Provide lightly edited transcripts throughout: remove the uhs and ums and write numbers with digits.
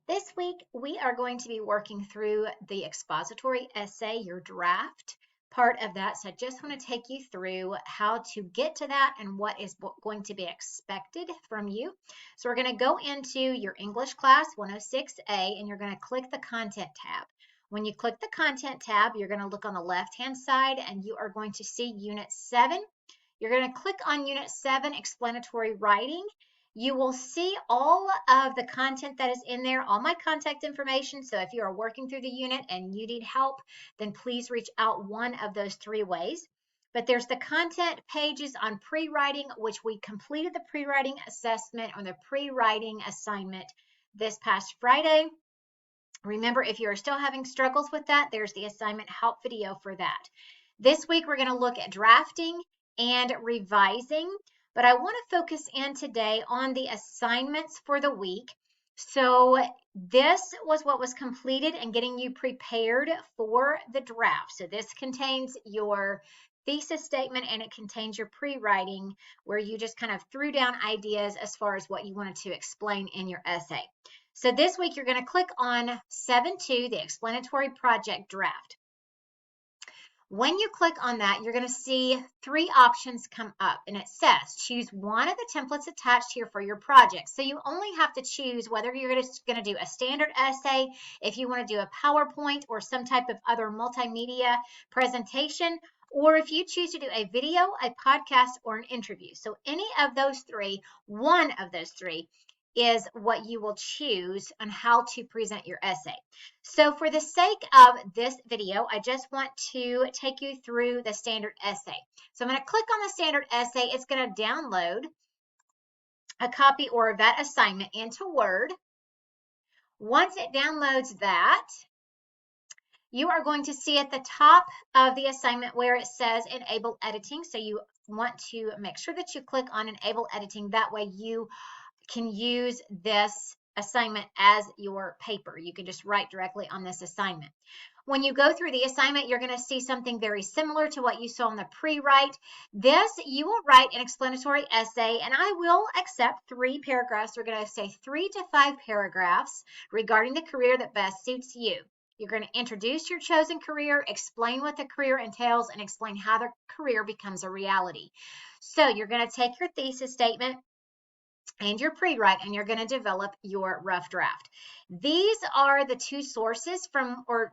This week, we are going to be working through the expository essay, your draft part of that. So I just want to take you through how to get to that and what is going to be expected from you. So we're going to go into your English class 106A, and you're going to click the content tab. When you click the content tab, you're going to look on the left-hand side and you are going to see Unit 7. You're going to click on Unit 7, Explanatory Writing. You will see all of the content that is in there, all my contact information. So if you are working through the unit and you need help, then please reach out one of those three ways. But there's the content pages on pre-writing, which we completed the pre-writing assessment or the pre-writing assignment this past Friday. Remember, if you are still having struggles with that, there's the assignment help video for that. This week, we're going to look at drafting and revising. But I want to focus in today on the assignments for the week. So this was what was completed and getting you prepared for the draft. So this contains your thesis statement and it contains your pre-writing where you just kind of threw down ideas as far as what you wanted to explain in your essay. So this week you're going to click on 7.2, the explanatory project draft. When you click on that, you're going to see three options come up, and it says choose one of the templates attached here for your project. So you only have to choose whether you're going to do a standard essay, if you want to do a PowerPoint or some type of other multimedia presentation, or if you choose to do a video, a podcast, or an interview. So any of those three, one of those three, is what you will choose on how to present your essay. So for the sake of this video, I just want to take you through the standard essay. So I'm going to click on the standard essay. It's going to download a copy or that assignment into Word. Once it downloads that, you are going to see at the top of the assignment where it says Enable Editing. So you want to make sure that you click on Enable Editing. That way you can use this assignment as your paper. You can just write directly on this assignment. When you go through the assignment, you're going to see something very similar to what you saw in the pre-write. This, you will write an explanatory essay, and I will accept 3 paragraphs. We're going to say 3 to 5 paragraphs regarding the career that best suits you. You're going to introduce your chosen career, explain what the career entails, and explain how the career becomes a reality. So you're going to take your thesis statement and your pre-write, and you're going to develop your rough draft. These are the two sources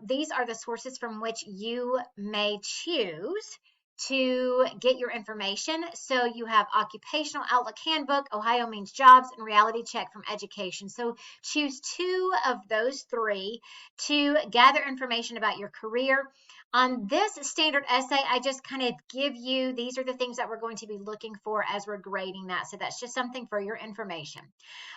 these are the sources from which you may choose to get your information. So you have Occupational Outlook Handbook, Ohio Means Jobs, and Reality Check from Education. So choose 2 of those 3 to gather information about your career. On this standard essay, I just kind of give you, these are the things that we're going to be looking for as we're grading that. So that's just something for your information.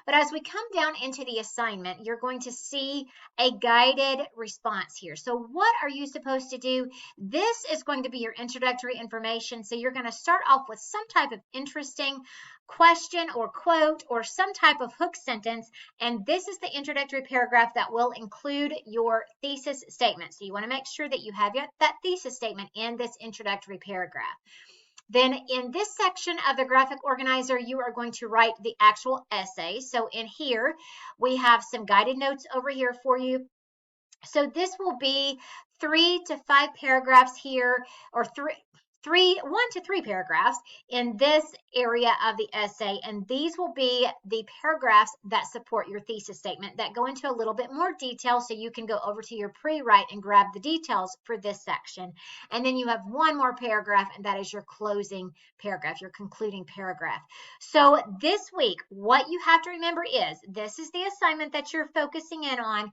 But as we come down into the assignment, you're going to see a guided response here. So what are you supposed to do? This is going to be your introductory information. So you're going to start off with some type of interesting question or quote or some type of hook sentence, and this is the introductory paragraph that will include your thesis statement. So you want to make sure that you have that thesis statement in this introductory paragraph. Then in this section of the graphic organizer, you are going to write the actual essay. So in here, we have some guided notes over here for you. So this will be 3 to 5 paragraphs here, or 1 to 3 paragraphs in this area of the essay, and these will be the paragraphs that support your thesis statement that go into a little bit more detail, so you can go over to your pre-write and grab the details for this section. And then you have 1 more paragraph, and that is your closing paragraph, your concluding paragraph. So this week, what you have to remember is this is the assignment that you're focusing in on,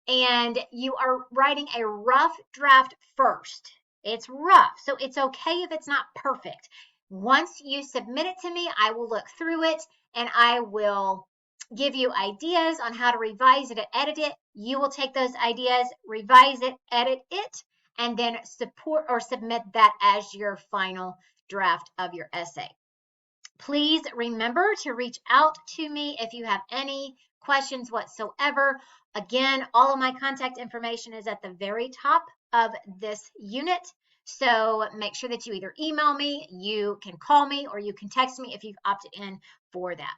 and you are writing a rough draft first. It's rough, so it's okay if it's not perfect. Once you submit it to me, I will look through it and I will give you ideas on how to revise it and edit it. You will take those ideas, revise it, edit it, and then support or submit that as your final draft of your essay. Please remember to reach out to me if you have any questions whatsoever. Again, all of my contact information is at the very top of this unit. So make sure that you either email me, you can call me, or you can text me if you've opted in for that.